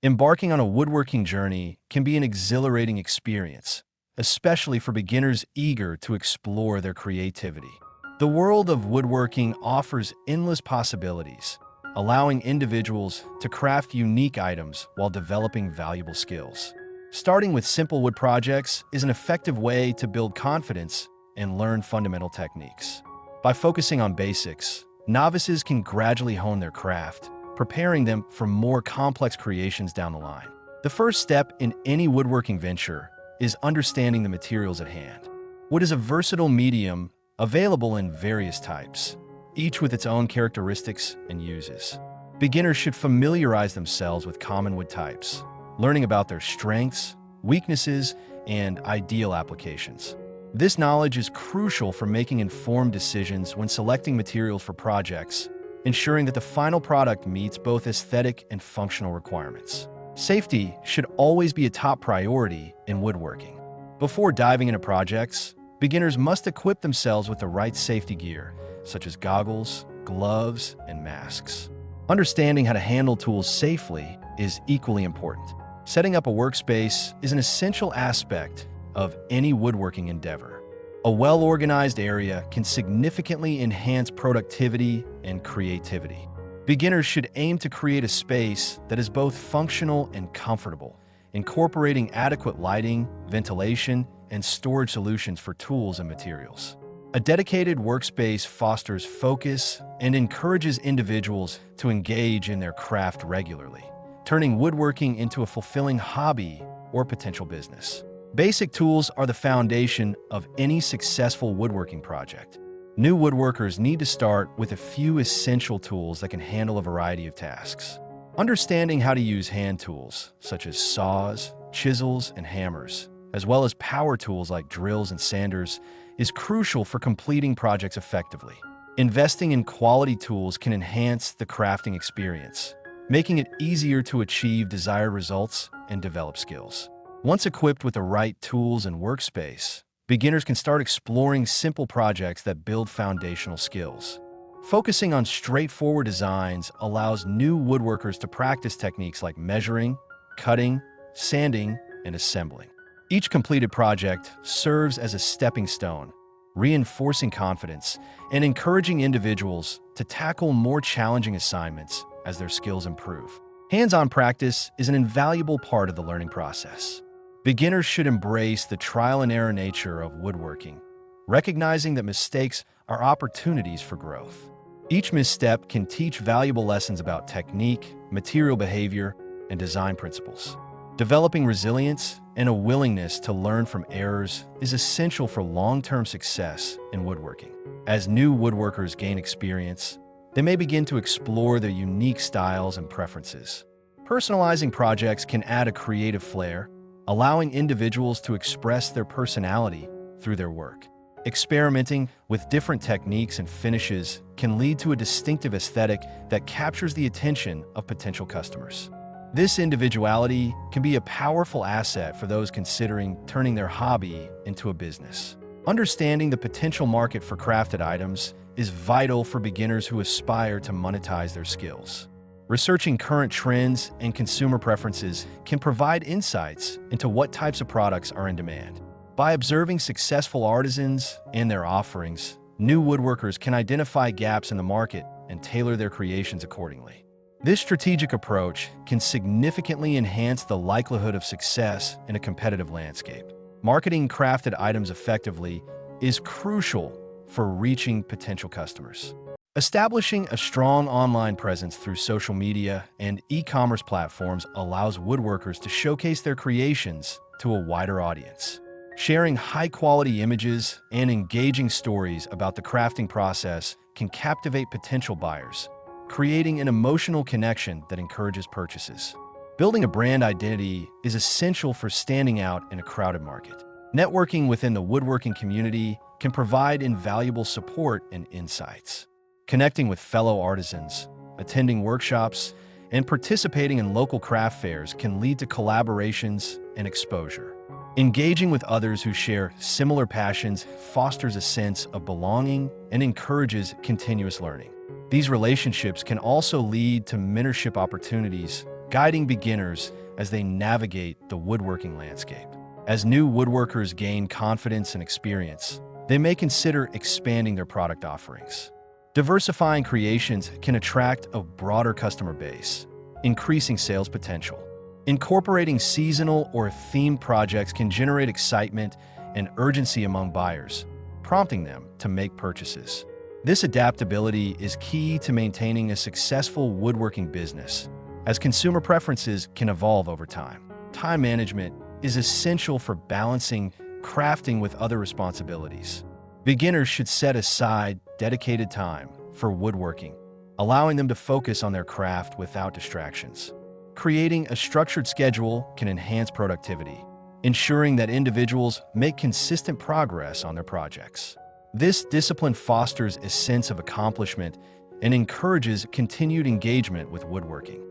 Embarking on a woodworking journey can be an exhilarating experience, especially for beginners eager to explore their creativity. The world of woodworking offers endless possibilities, allowing individuals to craft unique items while developing valuable skills. Starting with simple wood projects is an effective way to build confidence and learn fundamental techniques. By focusing on basics, novices can gradually hone their craft, preparing them for more complex creations down the line. The first step in any woodworking venture is understanding the materials at hand. Wood is a versatile medium available in various types, each with its own characteristics and uses. Beginners should familiarize themselves with common wood types, learning about their strengths, weaknesses, and ideal applications. This knowledge is crucial for making informed decisions when selecting materials for projects, ensuring that the final product meets both aesthetic and functional requirements. Safety should always be a top priority in woodworking. Before diving into projects, beginners must equip themselves with the right safety gear, such as goggles, gloves, and masks. Understanding how to handle tools safely is equally important. Setting up a workspace is an essential aspect of any woodworking endeavor. A well-organized area can significantly enhance productivity and creativity. Beginners should aim to create a space that is both functional and comfortable, incorporating adequate lighting, ventilation, and storage solutions for tools and materials. A dedicated workspace fosters focus and encourages individuals to engage in their craft regularly, turning woodworking into a fulfilling hobby or potential business. Basic tools are the foundation of any successful woodworking project. New woodworkers need to start with a few essential tools that can handle a variety of tasks. Understanding how to use hand tools, such as saws, chisels, and hammers, as well as power tools like drills and sanders, is crucial for completing projects effectively. Investing in quality tools can enhance the crafting experience, making it easier to achieve desired results and develop skills. Once equipped with the right tools and workspace, beginners can start exploring simple projects that build foundational skills. Focusing on straightforward designs allows new woodworkers to practice techniques like measuring, cutting, sanding, and assembling. Each completed project serves as a stepping stone, reinforcing confidence and encouraging individuals to tackle more challenging assignments as their skills improve. Hands-on practice is an invaluable part of the learning process. Beginners should embrace the trial-and-error nature of woodworking, recognizing that mistakes are opportunities for growth. Each misstep can teach valuable lessons about technique, material behavior, and design principles. Developing resilience and a willingness to learn from errors is essential for long-term success in woodworking. As new woodworkers gain experience, they may begin to explore their unique styles and preferences. Personalizing projects can add a creative flair, allowing individuals to express their personality through their work. Experimenting with different techniques and finishes can lead to a distinctive aesthetic that captures the attention of potential customers. This individuality can be a powerful asset for those considering turning their hobby into a business. Understanding the potential market for crafted items is vital for beginners who aspire to monetize their skills. Researching current trends and consumer preferences can provide insights into what types of products are in demand. By observing successful artisans and their offerings, new woodworkers can identify gaps in the market and tailor their creations accordingly. This strategic approach can significantly enhance the likelihood of success in a competitive landscape. Marketing crafted items effectively is crucial for reaching potential customers. Establishing a strong online presence through social media and e-commerce platforms allows woodworkers to showcase their creations to a wider audience. Sharing high-quality images and engaging stories about the crafting process can captivate potential buyers, creating an emotional connection that encourages purchases. Building a brand identity is essential for standing out in a crowded market. Networking within the woodworking community can provide invaluable support and insights. Connecting with fellow artisans, attending workshops, and participating in local craft fairs can lead to collaborations and exposure. Engaging with others who share similar passions fosters a sense of belonging and encourages continuous learning. These relationships can also lead to mentorship opportunities, guiding beginners as they navigate the woodworking landscape. As new woodworkers gain confidence and experience, they may consider expanding their product offerings. Diversifying creations can attract a broader customer base, increasing sales potential. Incorporating seasonal or themed projects can generate excitement and urgency among buyers, prompting them to make purchases. This adaptability is key to maintaining a successful woodworking business, as consumer preferences can evolve over time. Time management is essential for balancing crafting with other responsibilities. Beginners should set aside dedicated time for woodworking, allowing them to focus on their craft without distractions. Creating a structured schedule can enhance productivity, ensuring that individuals make consistent progress on their projects. This discipline fosters a sense of accomplishment and encourages continued engagement with woodworking.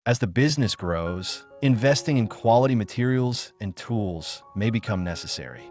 As the business grows, investing in quality materials and tools may become necessary.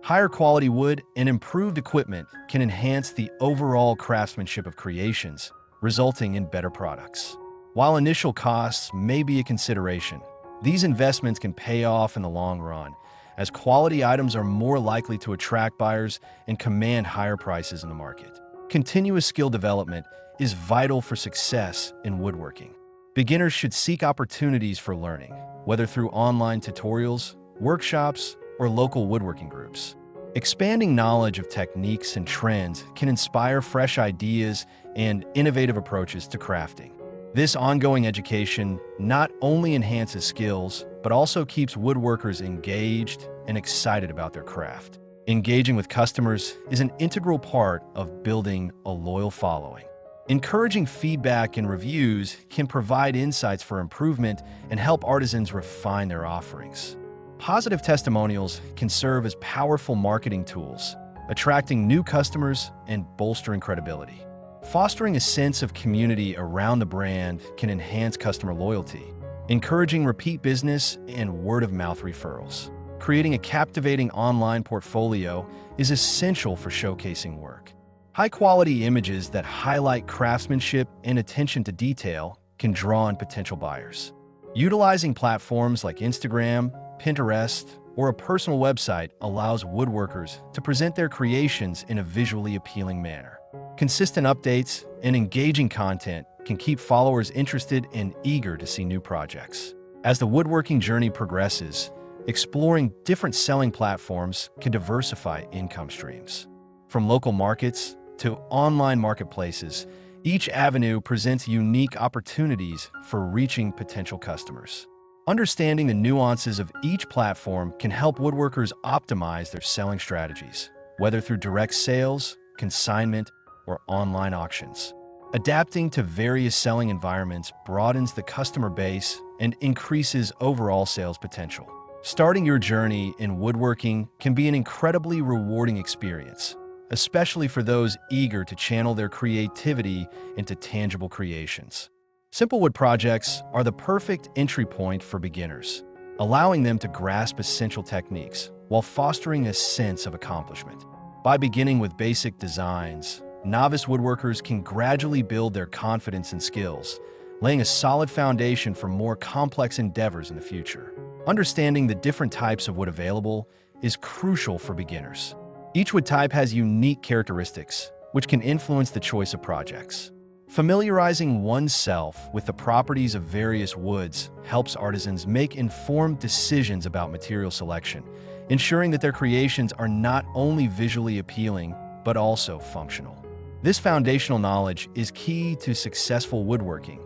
Higher quality wood and improved equipment can enhance the overall craftsmanship of creations, resulting in better products. While initial costs may be a consideration, these investments can pay off in the long run, as quality items are more likely to attract buyers and command higher prices in the market. Continuous skill development is vital for success in woodworking. Beginners should seek opportunities for learning, whether through online tutorials, workshops, or local woodworking groups. Expanding knowledge of techniques and trends can inspire fresh ideas and innovative approaches to crafting. This ongoing education not only enhances skills, but also keeps woodworkers engaged and excited about their craft. Engaging with customers is an integral part of building a loyal following. Encouraging feedback and reviews can provide insights for improvement and help artisans refine their offerings. Positive testimonials can serve as powerful marketing tools, attracting new customers and bolstering credibility. Fostering a sense of community around the brand can enhance customer loyalty, encouraging repeat business and word-of-mouth referrals. Creating a captivating online portfolio is essential for showcasing work. High-quality images that highlight craftsmanship and attention to detail can draw in potential buyers. Utilizing platforms like Instagram, Pinterest, or a personal website allows woodworkers to present their creations in a visually appealing manner. Consistent updates and engaging content can keep followers interested and eager to see new projects. As the woodworking journey progresses, exploring different selling platforms can diversify income streams. From local markets to online marketplaces, each avenue presents unique opportunities for reaching potential customers. Understanding the nuances of each platform can help woodworkers optimize their selling strategies, whether through direct sales, consignment, or online auctions. Adapting to various selling environments broadens the customer base and increases overall sales potential. Starting your journey in woodworking can be an incredibly rewarding experience, especially for those eager to channel their creativity into tangible creations. Simple wood projects are the perfect entry point for beginners, allowing them to grasp essential techniques while fostering a sense of accomplishment. By beginning with basic designs, novice woodworkers can gradually build their confidence and skills, laying a solid foundation for more complex endeavors in the future. Understanding the different types of wood available is crucial for beginners. Each wood type has unique characteristics, which can influence the choice of projects. Familiarizing oneself with the properties of various woods helps artisans make informed decisions about material selection, ensuring that their creations are not only visually appealing, but also functional. This foundational knowledge is key to successful woodworking,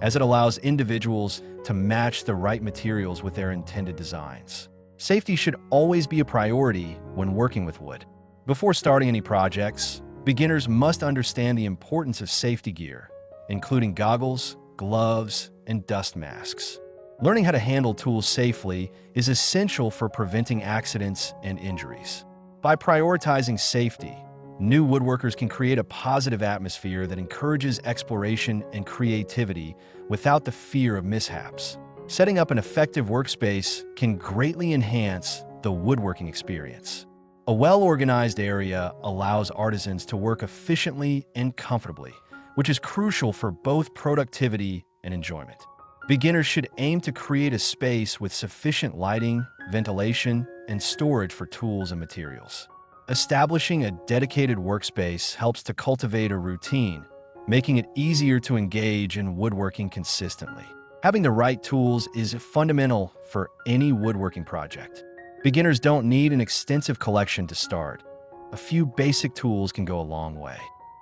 as it allows individuals to match the right materials with their intended designs. Safety should always be a priority when working with wood. Before starting any projects, beginners must understand the importance of safety gear, including goggles, gloves, and dust masks. Learning how to handle tools safely is essential for preventing accidents and injuries. By prioritizing safety, new woodworkers can create a positive atmosphere that encourages exploration and creativity without the fear of mishaps. Setting up an effective workspace can greatly enhance the woodworking experience. A well-organized area allows artisans to work efficiently and comfortably, which is crucial for both productivity and enjoyment. Beginners should aim to create a space with sufficient lighting, ventilation, and storage for tools and materials. Establishing a dedicated workspace helps to cultivate a routine, making it easier to engage in woodworking consistently. Having the right tools is fundamental for any woodworking project. Beginners don't need an extensive collection to start. A few basic tools can go a long way.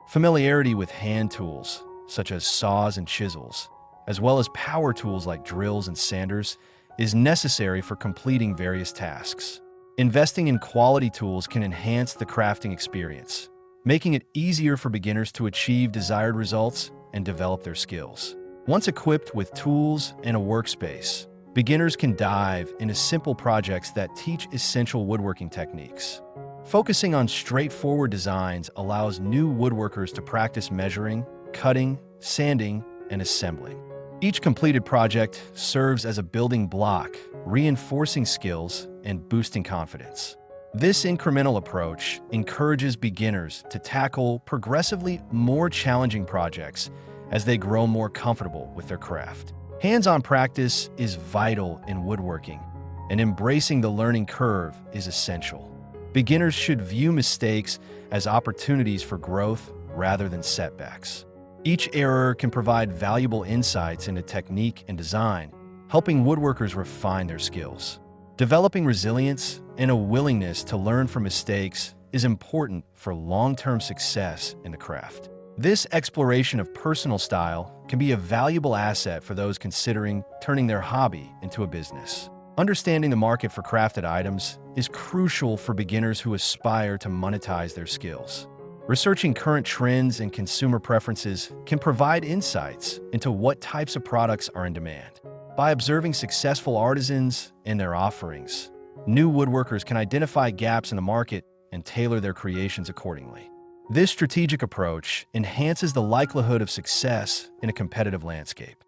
Familiarity with hand tools, such as saws and chisels, as well as power tools like drills and sanders, is necessary for completing various tasks. Investing in quality tools can enhance the crafting experience, making it easier for beginners to achieve desired results and develop their skills. Once equipped with tools and a workspace, beginners can dive into simple projects that teach essential woodworking techniques. Focusing on straightforward designs allows new woodworkers to practice measuring, cutting, sanding, and assembling. Each completed project serves as a building block, reinforcing skills and boosting confidence. This incremental approach encourages beginners to tackle progressively more challenging projects as they grow more comfortable with their craft. Hands-on practice is vital in woodworking, and embracing the learning curve is essential. Beginners should view mistakes as opportunities for growth rather than setbacks. Each error can provide valuable insights into technique and design, helping woodworkers refine their skills. Developing resilience and a willingness to learn from mistakes is important for long-term success in the craft. This exploration of personal style can be a valuable asset for those considering turning their hobby into a business. Understanding the market for crafted items is crucial for beginners who aspire to monetize their skills. Researching current trends and consumer preferences can provide insights into what types of products are in demand. By observing successful artisans and their offerings, new woodworkers can identify gaps in the market and tailor their creations accordingly. This strategic approach enhances the likelihood of success in a competitive landscape.